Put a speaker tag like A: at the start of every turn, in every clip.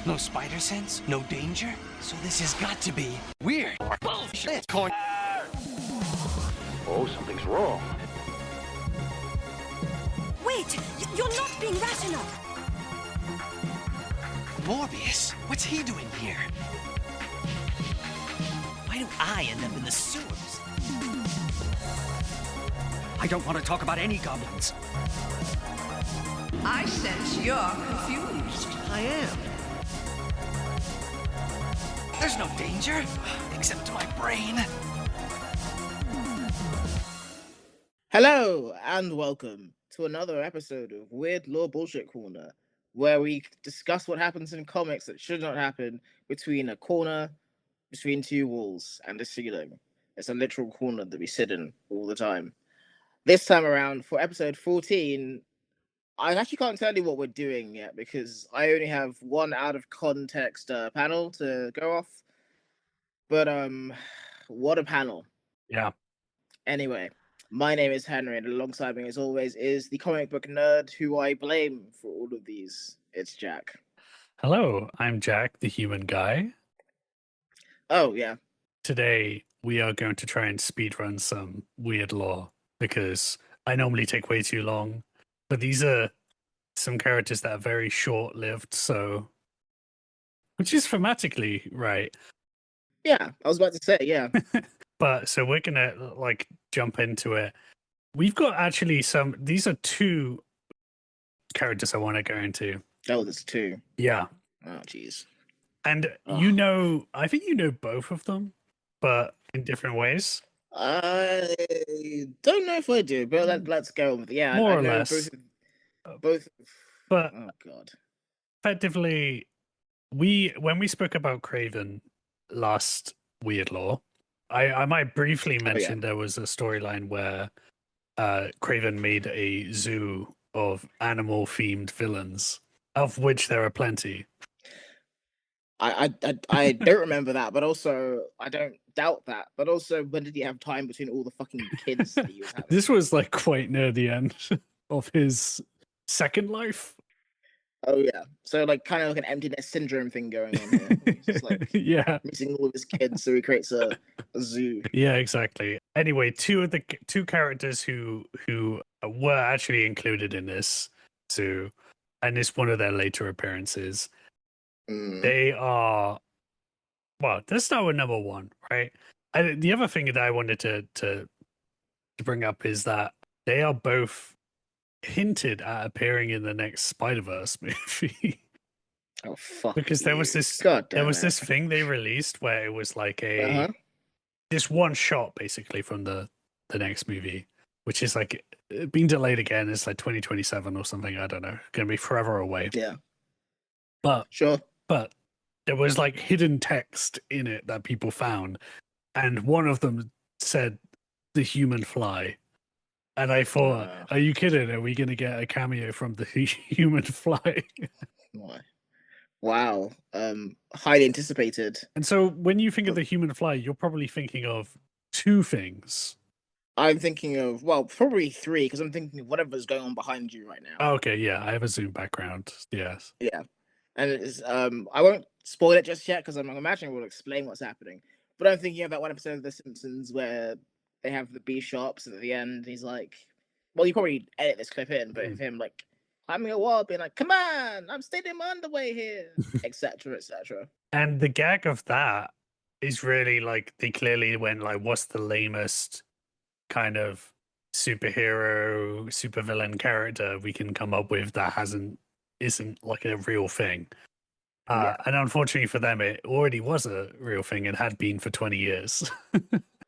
A: No spider sense? No danger? So this has got to be weird. Bullshit. Corn.
B: Oh, something's wrong.
C: Wait! You're not being rational!
A: Morbius? What's he doing here? Why do I end up in the sewers?
D: I don't want to talk about any goblins.
E: I sense you're confused.
D: I am.
A: There's no danger, except to my brain.
F: Hello and welcome to another episode of Weird Law Bullshit Corner, where we discuss what happens in comics that should not happen between a corner, between two walls, and a ceiling. It's a literal corner that we sit in all the time. This time around, for episode 14, I actually can't tell you what we're doing yet because I only have one out of context panel to go off. But what a panel.
G: Yeah.
F: Anyway, my name is Henry, and alongside me, as always, is the comic book nerd who I blame for all of these. It's Jack.
G: Hello, I'm Jack, the human guy.
F: Oh, yeah.
G: Today, we are going to try and speedrun some weird lore because I normally take way too long. But these are some characters that are very short-lived, so... Which is thematically right.
F: Yeah, I was about to say, yeah.
G: But, so we're gonna, jump into it. We've got actually these are two characters I want to go into.
F: Oh, there's two.
G: Yeah.
F: Oh, jeez.
G: And I think you know both of them, but in different ways.
F: I don't know if I do, but let's go with it. Yeah,
G: More
F: I
G: or
F: know
G: less.
F: Both.
G: But
F: oh god.
G: Effectively, when we spoke about Craven last Weird Lore, I might briefly mention there was a storyline where Craven made a zoo of animal-themed villains, of which there are plenty.
F: I don't remember that, but also I don't doubt that. But also, when did he have time between all the fucking kids that he was having?
G: This was quite near the end of his second life.
F: Oh yeah, so kind of an emptiness syndrome thing going on here. He's just
G: yeah,
F: missing all of his kids, so he creates a zoo.
G: Yeah, exactly. Anyway, two characters who were actually included in this zoo, and it's one of their later appearances. They are, well, let's start with number one, right? The other thing that I wanted to bring up is that they are both hinted at appearing in the next Spider-Verse movie.
F: Oh fuck!
G: Because there was this thing they released where it was this one shot basically from the next movie, which is being delayed again. It's 2027 or something. I don't know. Going to be forever away.
F: Yeah.
G: But
F: sure.
G: But there was hidden text in it that people found, and one of them said the human fly. And I thought, are you kidding? Are we going to get a cameo from the human fly?
F: Wow. Highly anticipated.
G: And so when you think of the human fly, you're probably thinking of two things.
F: I'm thinking of, well, probably three, because I'm thinking of whatever's going on behind you right now.
G: Oh, okay, yeah. I have a Zoom background. Yes.
F: Yeah. And it's, I won't spoil it just yet, because I'm imagining we'll explain what's happening. But I'm thinking of that one episode of The Simpsons where they have the bee shops, and at the end, he's like, well, you probably edit this clip in, but him climbing a wall, being like, come on, I'm staying in my underwear here, etc., etc.
G: And the gag of that is really they clearly went what's the lamest kind of superhero, supervillain character we can come up with that isn't a real thing. And unfortunately for them, it already was a real thing and had been for 20 years.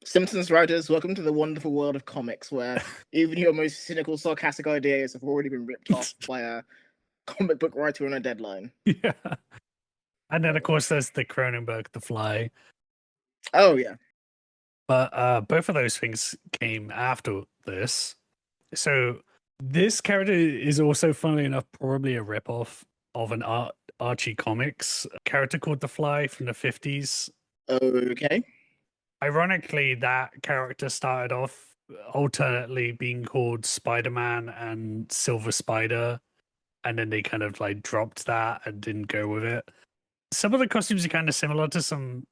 F: Simpsons writers, welcome to the wonderful world of comics, where even your most cynical, sarcastic ideas have already been ripped off by a comic book writer on a deadline.
G: Yeah. And then, of course, there's the Cronenberg, The Fly.
F: Oh, yeah.
G: But both of those things came after this. So this character is also, funnily enough, probably a ripoff of an Archie Comics character called The Fly from the 50s.
F: Okay.
G: Ironically, that character started off alternately being called Spider-Man and Silver Spider, and then they kind of dropped that and didn't go with it. some of the costumes are kind of similar to some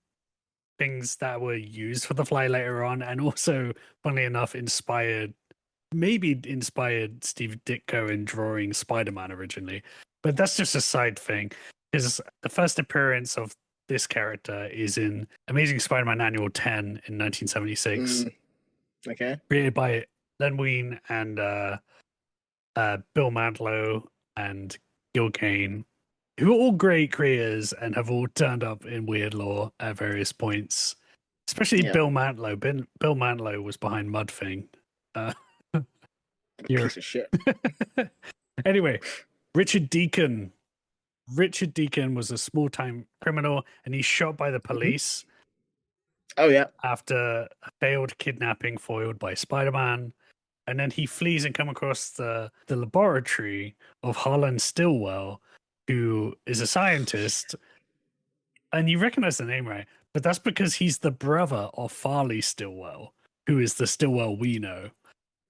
G: things that were used for the Fly later on, and also, funnily enough, maybe inspired Steve Ditko in drawing Spider-Man originally. But that's just a side thing, because the first appearance of this character is in Amazing Spider-Man Annual 10 in 1976,
F: Okay.
G: created by Len Wein and Bill Mantlo and Gil Kane, who are all great creators and have all turned up in Weird Lore at various points. Especially
F: Yeah.
G: Bill Mantlo. Bill Mantlo was behind Mudfing.
F: Piece of shit.
G: Anyway, Richard Deacon. Richard Deacon was a small-time criminal, and he's shot by the police
F: Oh yeah.
G: after a failed kidnapping foiled by Spider-Man. And then he flees and come across the laboratory of Harlan Stillwell, who is a scientist. And you recognize the name, right? But that's because he's the brother of Farley Stillwell, who is the Stillwell we know,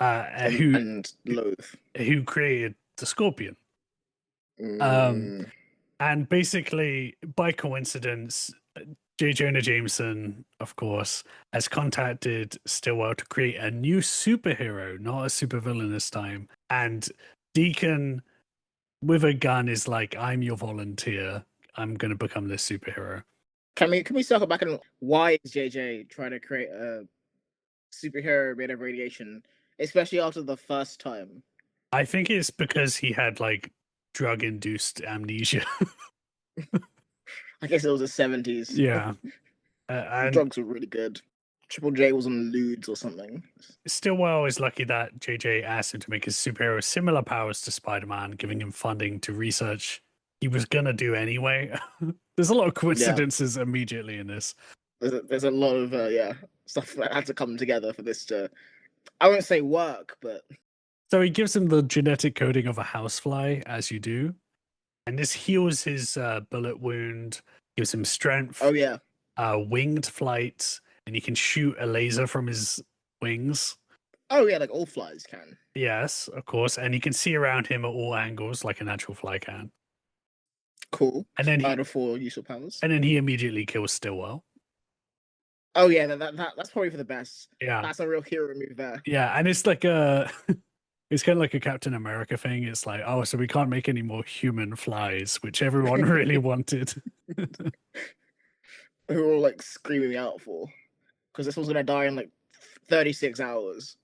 F: And Loath.
G: who created the Scorpion.
F: Mm.
G: And basically, by coincidence, J. Jonah Jameson, of course, has contacted Stillwell to create a new superhero, not a supervillain this time. And Deacon, with a gun, is like, "I'm your volunteer. I'm going to become this superhero."
F: Can we circle back on why is JJ trying to create a superhero made of radiation, especially after the first time?
G: I think it's because he had like drug-induced amnesia.
F: I guess it was the 70s.
G: Yeah. And
F: Drugs were really good. Triple J was on lewds or something.
G: Stillwell is lucky that JJ asked him to make his superhero similar powers to Spider-Man, giving him funding to research he was gonna do anyway. There's a lot of coincidences immediately in this.
F: There's a lot of stuff that had to come together for this to, I won't say work, but
G: So he gives him the genetic coding of a housefly, as you do, and this heals his bullet wound, gives him strength.
F: oh yeah.
G: Winged flight, and he can shoot a laser from his wings.
F: Oh yeah, like all flies can.
G: Yes, of course, and he can see around him at all angles like a natural fly can.
F: Cool.
G: And then
F: Out of 4 useful powers.
G: and then he immediately kills Stillwell.
F: Oh yeah, that's probably for the best.
G: Yeah,
F: That's a real hero move there.
G: yeah, and it's like a, it's kind of like a Captain America thing. It's like, oh, so we can't make any more human flies, which everyone really wanted.
F: Who were all like screaming me out for, because this one's gonna die in like 36 hours.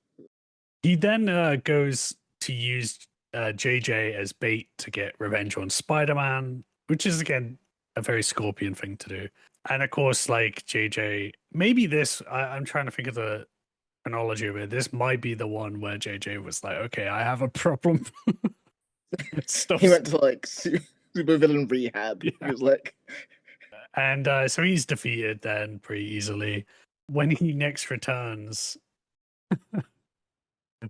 G: He then goes to use JJ as bait to get revenge on Spider-Man, which is again a very Scorpion thing to do. And of course, like JJ, maybe this, I'm trying to think of the chronology of it. This might be the one where JJ was like, okay, I have a problem. Stop.
F: He went to like supervillain rehab.
G: Yeah.
F: He was like,
G: And so he's defeated then pretty easily. When he next returns,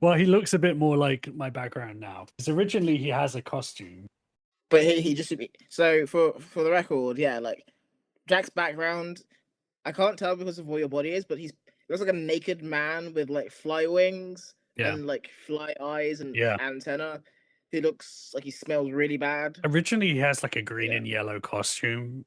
G: well, he looks a bit more like my background now. Because originally he has a costume.
F: but he just so for the record, yeah, like Jack's background, I can't tell because of where your body is, but he looks like a naked man with like fly wings and like fly eyes and antenna. He looks like he smells really bad.
G: Originally he has like a green and yellow costume.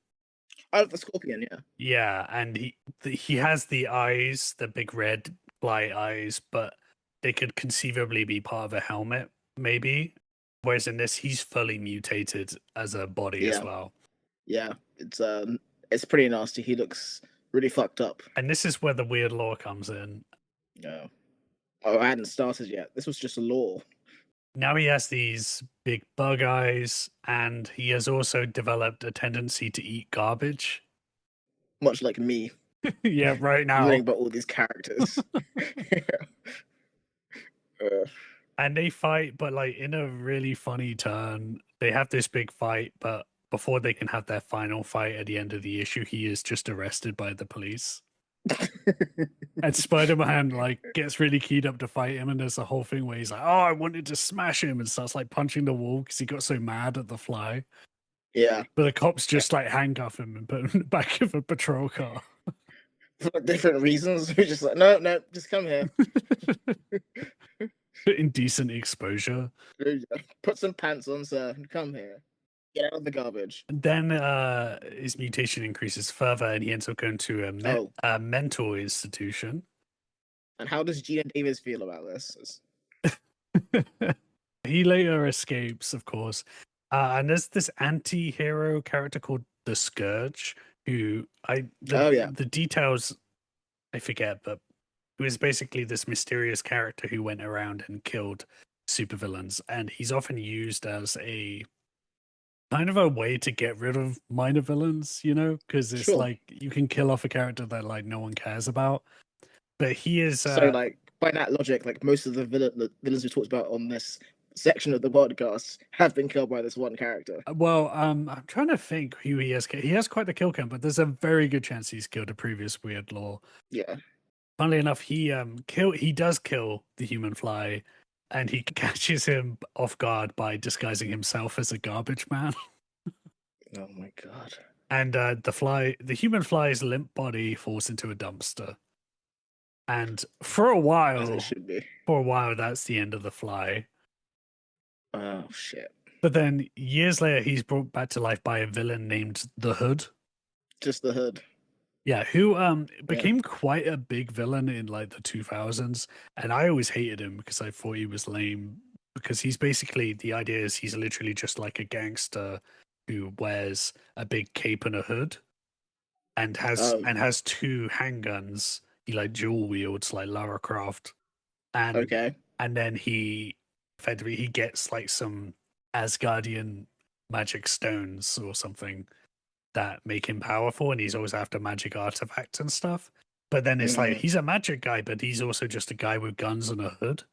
F: Oh, the Scorpion, yeah.
G: Yeah, and he has the eyes, the big red fly eyes, but they could conceivably be part of a helmet, maybe. Whereas in this, he's fully mutated as a body as well.
F: Yeah, it's pretty nasty. He looks really fucked up.
G: And this is where the weird lore comes in.
F: Yeah. Oh, I hadn't started yet. This was just a lore.
G: Now he has these big bug eyes, and he has also developed a tendency to eat garbage.
F: Much like me.
G: Yeah, right now.
F: Learning about all these characters.
G: And they fight, but like in a really funny turn. They have this big fight, but before they can have their final fight at the end of the issue, he is just arrested by the police. And Spider-Man like gets really keyed up to fight him, and there's a whole thing where he's like, "Oh, I wanted to smash him," and starts like punching the wall because he got so mad at the fly.
F: Yeah,
G: but the cops just like handcuff him and put him in the back of a patrol car
F: for different reasons. We're just like, no, just come here.
G: Indecent exposure.
F: Put some pants on, sir, and come here. Get out of the garbage.
G: Then his mutation increases further, and he ends up going to
F: Oh,
G: a mental institution.
F: and how does Gina Davis feel about this?
G: He later escapes, of course. And there's this anti-hero character called the Scourge, who
F: Oh yeah.
G: the details I forget, but who is basically this mysterious character who went around and killed supervillains, and he's often used as a kind of a way to get rid of minor villains, you know, because it's
F: Sure.
G: like you can kill off a character that like no one cares about. But he is
F: So like by that logic, like most of the villains we talked about on this section of the podcast have been killed by this one character.
G: well, I'm trying to think who he has. He has quite the kill count, but there's a very good chance he's killed a previous weird law.
F: Yeah.
G: Funnily enough, he does kill the human fly, and he catches him off guard by disguising himself as a garbage man.
F: Oh my god.
G: And the human fly's limp body falls into a dumpster. And for a
F: As
G: while,
F: it should be.
G: that's the end of the fly.
F: Oh shit.
G: But then years later, he's brought back to life by a villain named the Hood.
F: Just the hood.
G: Yeah, who became quite a big villain in like the 2000s, and I always hated him because I thought he was lame. Because he's basically, the idea is he's literally just like a gangster who wears a big cape and a hood, and has two handguns. He like dual wields like Lara Croft, and
F: Okay.
G: and then he effectively he gets like some Asgardian magic stones or something that make him powerful, and he's always after magic artifacts and stuff. But then it's like he's a magic guy, but he's also just a guy with guns and a hood.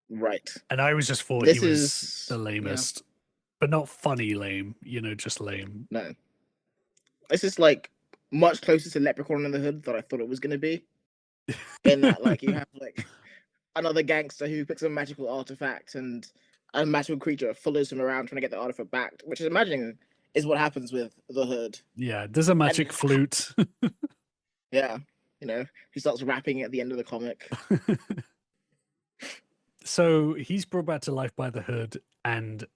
F: Right.
G: And I always just thought
F: This
G: he was
F: is
G: the lamest, but not funny lame, you know, just lame.
F: No. This is like much closer to Leprechaun in the Hood than I thought it was gonna be. In that, like, you have like another gangster who picks a magical artifact, and a magical creature follows him around trying to get the artifact back, which is imagining is what happens with the Hood.
G: Yeah, there's a magic flute.
F: Yeah, you know, he starts rapping at the end of the comic.
G: So he's brought back to life by the Hood, and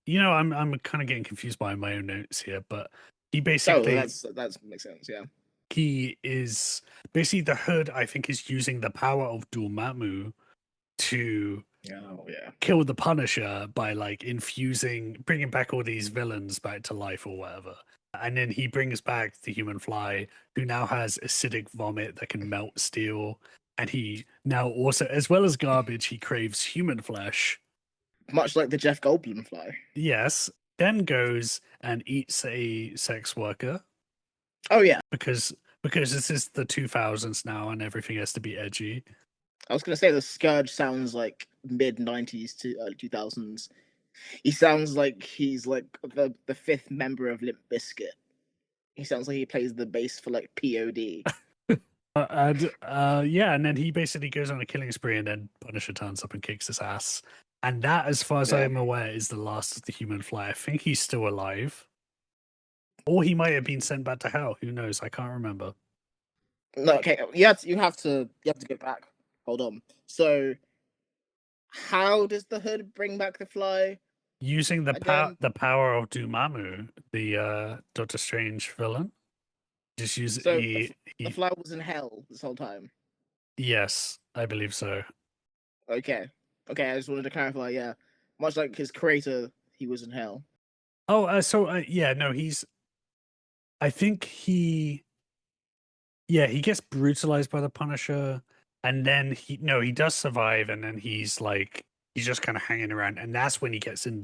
G: you know, I'm kind of getting confused by my own notes here, but he basically
F: that makes sense. Yeah,
G: he is basically the Hood. I think is using the power of Dormammu to kill the Punisher by like bringing back all these villains back to life or whatever. And then he brings back the human fly, who now has acidic vomit that can melt steel. And he now also, as well as garbage, he craves human flesh.
F: Much like the Jeff Goldblum fly.
G: Yes. Then goes and eats a sex worker.
F: Oh yeah.
G: Because this is the 2000s now and everything has to be edgy.
F: I was gonna say the Scourge sounds like mid-90s to early 2000s. He sounds like he's like the fifth member of Limp Bizkit. He sounds like he plays the bass for like POD.
G: And then he basically goes on a killing spree, and then Punisher turns up and kicks his ass. And that, as far as I'm aware, is the last of the human fly. I think he's still alive. Or he might have been sent back to hell. Who knows? I can't remember.
F: No, okay, you have to go back. Hold on. So how does the Hood bring back the fly?
G: Using the power of Dormammu, the Doctor Strange villain. Just use
F: so the fly was in hell this whole time.
G: Yes, I believe so.
F: Okay, I just wanted to clarify. Yeah, much like his creator, he was in hell.
G: Oh, he's. I think he gets brutalized by the Punisher, and then he does survive, and then he's just kind of hanging around, and that's when he gets in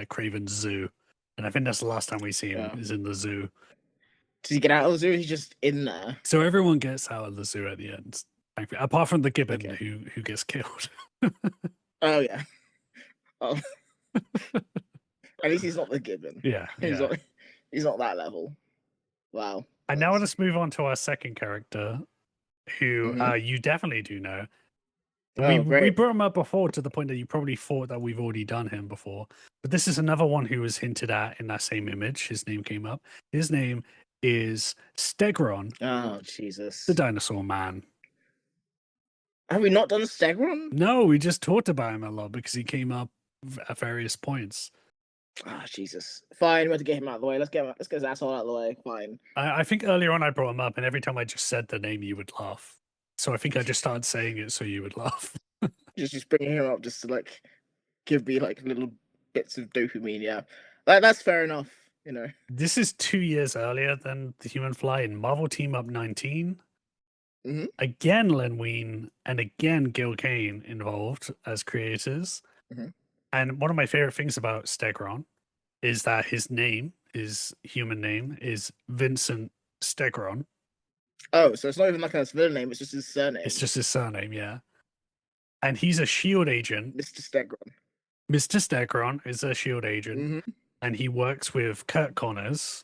G: Craven's zoo, and I think that's the last time we see him is in the zoo.
F: Does he get out of the zoo? He's just in there.
G: So everyone gets out of the zoo at the end, apart from the gibbon who gets killed.
F: Oh yeah. Oh. At least he's not the gibbon.
G: Yeah,
F: he's not that level. Wow.
G: And now let's move on to our second character, who you definitely do know. We brought him up before to the point that you probably thought that we've already done him before. But this is another one who was hinted at in that same image. His name came up. His name is Stegron.
F: Oh, Jesus.
G: The Dinosaur Man.
F: Have we not done Stegron?
G: No, we just talked about him a lot because he came up at various points.
F: Ah, Jesus. Fine, we have to get him out of the way. Let's get his asshole out of the way. Fine.
G: I think earlier on I brought him up, and every time I just said the name, you would laugh. So I think I just started saying it so you would laugh.
F: Just bringing him up just to like give me like little bits of dopamine. Yeah, that's fair enough. You know.
G: This is 2 years earlier than The Human Fly in Marvel Team Up 19.
F: Mhm.
G: Again, Len Wein and again Gil Kane involved as creators.
F: Mhm.
G: And one of my favorite things about Stegron is that his name, his human name, is Vincent Stegron.
F: Oh, so it's not even like his villain name; it's just his surname.
G: It's just his surname, yeah. And he's a SHIELD agent.
F: Mr. Stegron.
G: Mr. Stegron is a SHIELD agent,
F: Mhm.
G: and he works with Kurt Connors,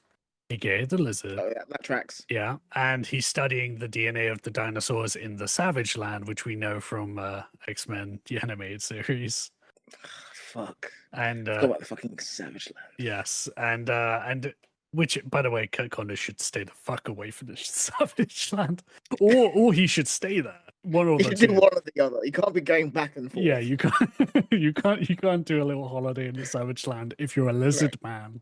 G: aka the Lizard.
F: Oh yeah, that tracks.
G: Yeah, and he's studying the DNA of the dinosaurs in the Savage Land, which we know from X-Men, the animated series.
F: Fuck.
G: And
F: Forgot about the fucking Savage Land.
G: yes, and which, by the way, Kurt Connors should stay the fuck away from the Savage Land, or he should stay there. One or
F: You
G: the
F: should do
G: two.
F: one or the other. You can't be going back and forth.
G: Yeah, you can't, you can't do a little holiday in the Savage Land if you're a lizard man.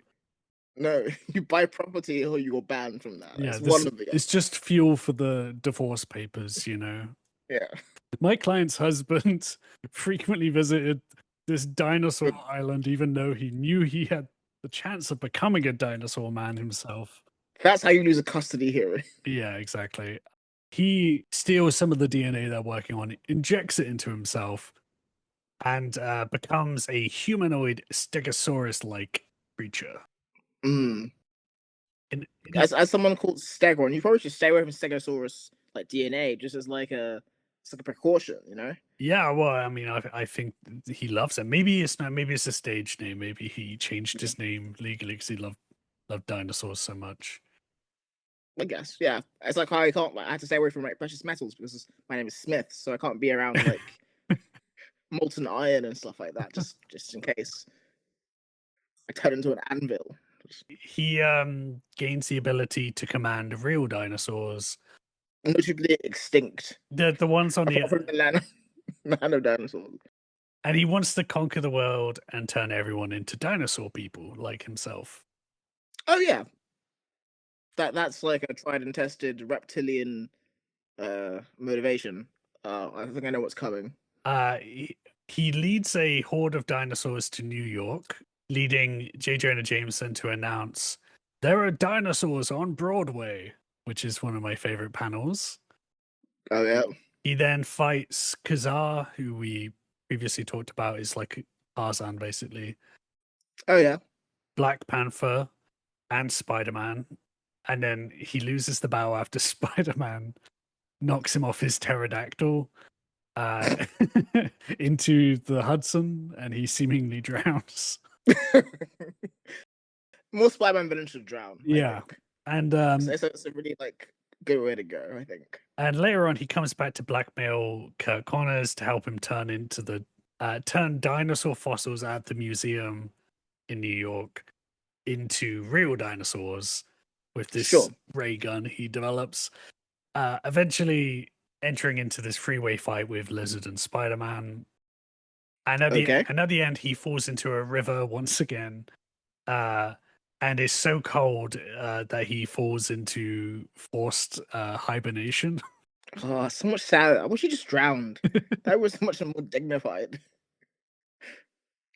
F: No, you buy property or you're banned from that.
G: Yeah,
F: It's one of the other.
G: it's just fuel for the divorce papers, you know.
F: Yeah.
G: My client's husband frequently visited this dinosaur island, even though he knew he had the chance of becoming a dinosaur man himself.
F: That's how you lose a custody hearing.
G: Yeah, exactly. He steals some of the DNA they're working on, injects it into himself, and becomes a humanoid Stegosaurus-like creature.
F: Mm.
G: And
F: As someone called Stegron, you probably should stay away from Stegosaurus like DNA, just as like a precaution, you know?
G: yeah, well, I mean, I think he loves it. Maybe it's not. Maybe it's a stage name. Maybe he changed his name legally because he loved dinosaurs so much.
F: I guess, yeah. It's like how I can't like I have to stay away from like precious metals because my name is Smith, so I can't be around like molten iron and stuff like that, just in case I turn into an anvil.
G: He gains the ability to command real dinosaurs.
F: Notably extinct.
G: The ones on
F: Apart from the nano dinosaurs.
G: and he wants to conquer the world and turn everyone into dinosaur people like himself.
F: Oh yeah. That's like a tried and tested reptilian motivation. I think I know what's coming.
G: He leads a horde of dinosaurs to New York, leading J. Jonah Jameson to announce there are dinosaurs on Broadway, which is one of my favorite panels.
F: Oh yeah.
G: He then fights Kazar, who we previously talked about is like Tarzan, basically.
F: Oh yeah.
G: Black Panther and Spider-Man. And then he loses the battle after Spider-Man knocks him off his pterodactyl into the Hudson, and he seemingly drowns.
F: More Spider-Man villains should drown.
G: Yeah. And
F: it's a really like good way to go, I think.
G: And later on, he comes back to blackmail Kurt Connors to help him turn dinosaur fossils at the museum in New York into real dinosaurs with this ray gun he develops. Eventually entering into this freeway fight with Lizard and Spider-Man. And at the end, he falls into a river once again. And is so cold that he falls into forced hibernation.
F: Oh, so much sad. I wish he just drowned. That was much more dignified.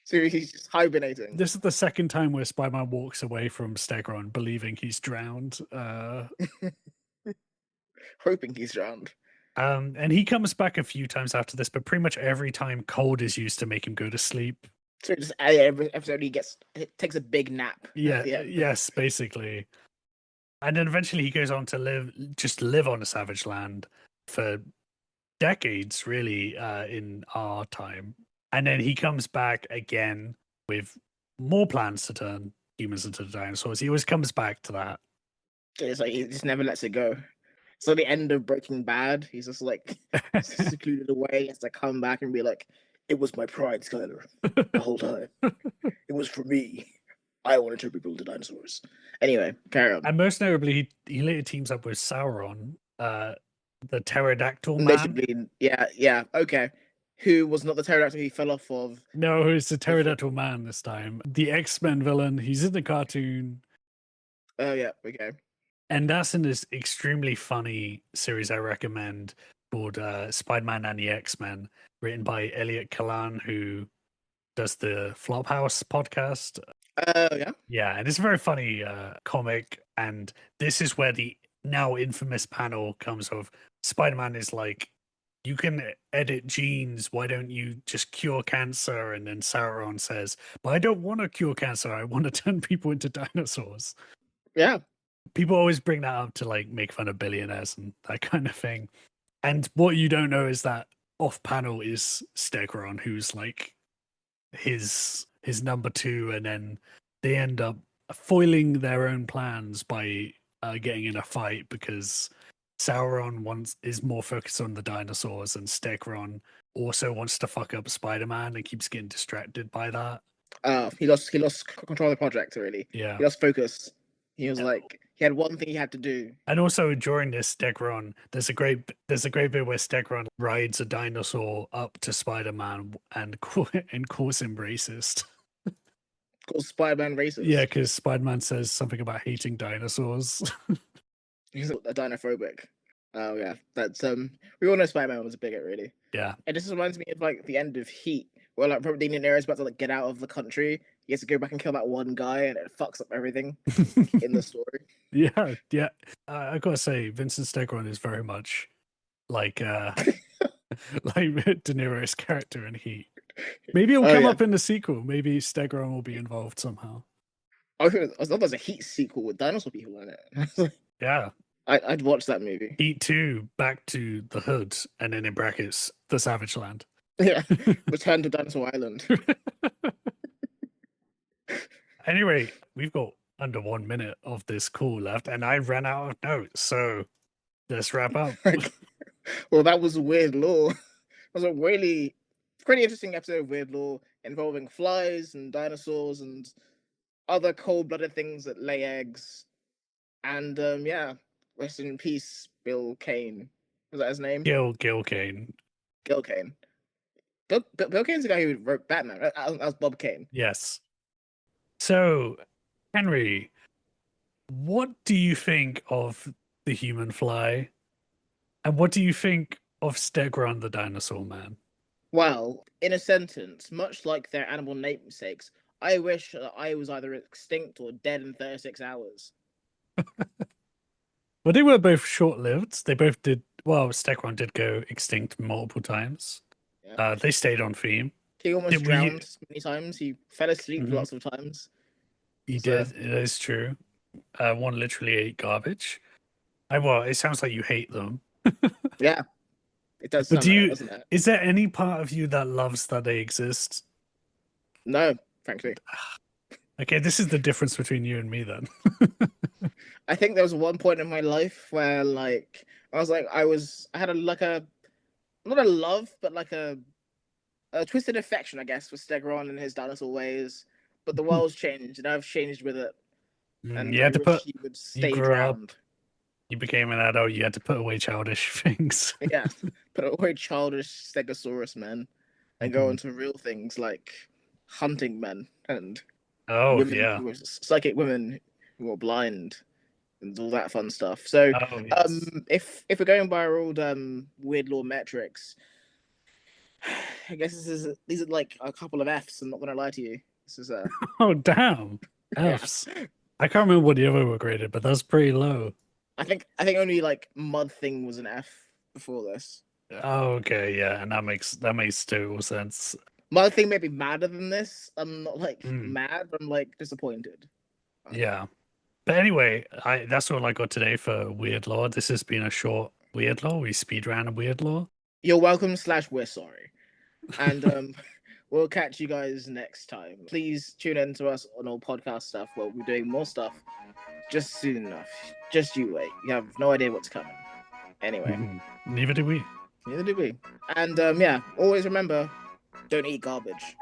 F: So he's just hibernating.
G: This is the second time where Spider-Man walks away from Stegron believing he's drowned.
F: Hoping he's drowned.
G: And he comes back a few times after this, but pretty much every time cold is used to make him go to sleep.
F: So just every episode he takes a big nap.
G: Yeah, yes, basically. And then eventually he goes on to live on a savage land for decades, really, in our time. And then he comes back again with more plans to turn humans into dinosaurs. He always comes back to that.
F: It's like he just never lets it go. So the end of Breaking Bad, he's just like secluded away. He has to come back and be like, "It was my pride, Skyler, the whole time. It was for me. I wanted to rebuild the dinosaurs." Anyway, carry on.
G: And most notably, he later teams up with Sauron, the pterodactyl man.
F: Yeah, okay. who was not the pterodactyl he fell off of.
G: No, it's the pterodactyl man this time. The X-Men villain. He's in the cartoon.
F: Oh yeah, okay.
G: And that's in this extremely funny series I recommend called Spider-Man and the X-Men, written by Elliot Kalan, who does the Flophouse podcast.
F: Oh yeah.
G: Yeah, and it's a very funny comic. And this is where the now infamous panel comes of Spider-Man is like, you can edit genes. Why don't you just cure cancer? And then Sauron says, but I don't want to cure cancer. I want to turn people into dinosaurs.
F: Yeah.
G: People always bring that up to like make fun of billionaires and that kind of thing. And what you don't know is that off panel is Stegron, who's like his number two, and then they end up foiling their own plans by getting in a fight because Sauron is more focused on the dinosaurs, and Stegron also wants to fuck up Spider-Man and keeps getting distracted by that.
F: He lost control of the project. Really.
G: Yeah.
F: He lost focus. He was like, he had one thing he had to do.
G: And also during this Stegron, there's a great bit where Stegron rides a dinosaur up to Spider-Man and calls him racist.
F: Called Spider-Man racist.
G: Yeah, because Spider-Man says something about hating dinosaurs.
F: He's a dinophobic. Oh yeah, that's we all know Spider-Man was a bigot, really.
G: Yeah.
F: And this reminds me of like the end of Heat, where like Robert De Niro is about to like get out of the country. He has to go back and kill that one guy, and it fucks up everything in the story.
G: Yeah. I gotta say, Vincent Stegron is very much like like De Niro's character in Heat. Maybe it'll come up in the sequel. Maybe Stegron will be involved somehow.
F: I thought there's a Heat sequel with dinosaur people in it.
G: Yeah.
F: I'd watch that movie.
G: Heat 2, Back to the Hood, and then in brackets, The Savage Land.
F: Yeah. Return to Dinosaur Island.
G: Anyway, we've got under 1 minute of this call left, and I ran out of notes, so let's wrap up.
F: Well, that was Weird Law. It was a really pretty interesting episode of Weird Law involving flies and dinosaurs and other cold-blooded things that lay eggs. And yeah, rest in peace, Bill Kane. Was that his name?
G: Gil Kane.
F: Gil Kane. Bill Kane's the guy who wrote Batman. That was Bob Kane.
G: Yes. So, Henry, what do you think of the human fly? And what do you think of Stegron the dinosaur man?
F: Well, in a sentence, much like their animal namesakes, I wish that I was either extinct or dead in 36 hours.
G: Well, they were both short-lived. They both did... Well, Stegron did go extinct multiple times. Yeah. They stayed on theme.
F: He almost drowned many times. He fell asleep lots of times.
G: He did. It is true. One literally ate garbage. Well, it sounds like you hate them.
F: Yeah. It does
G: but
F: sound like, doesn't it?
G: Is there any part of you that loves that they exist?
F: No, frankly.
G: Okay, this is the difference between you and me then.
F: I think there was one point in my life where like I had not a love, but like a twisted affection, I guess, for Stegron and his dinosaur ways. But the world's changed, and I've changed with it. And
G: you had to put.
F: He would stay
G: you grew
F: drowned.
G: Up. You became an adult. You had to put away childish things.
F: Yeah, put away childish Stegosaurus men, and go into real things like hunting men and psychic women who are blind and all that fun stuff. So, if we're going by our old Weird Law metrics, I guess these are like a couple of Fs. I'm not gonna lie to you. This is
G: oh damn Fs. Yeah. I can't remember what the other were graded, but that's pretty low.
F: I think only like Mud Thing was an F before this.
G: Oh, okay, yeah, and that makes total sense.
F: Mud Thing may be madder than this. I'm not like mad, but I'm like disappointed.
G: Yeah. But anyway, that's all I got today for Weird Law. This has been a short Weird Law. We speedran a Weird Law.
F: You're welcome / we're sorry. And we'll catch you guys next time. Please tune in to us on all podcast stuff. We'll be doing more stuff just soon enough. Just you wait. You have no idea what's coming. Anyway.
G: Neither do we.
F: And yeah, always remember, don't eat garbage.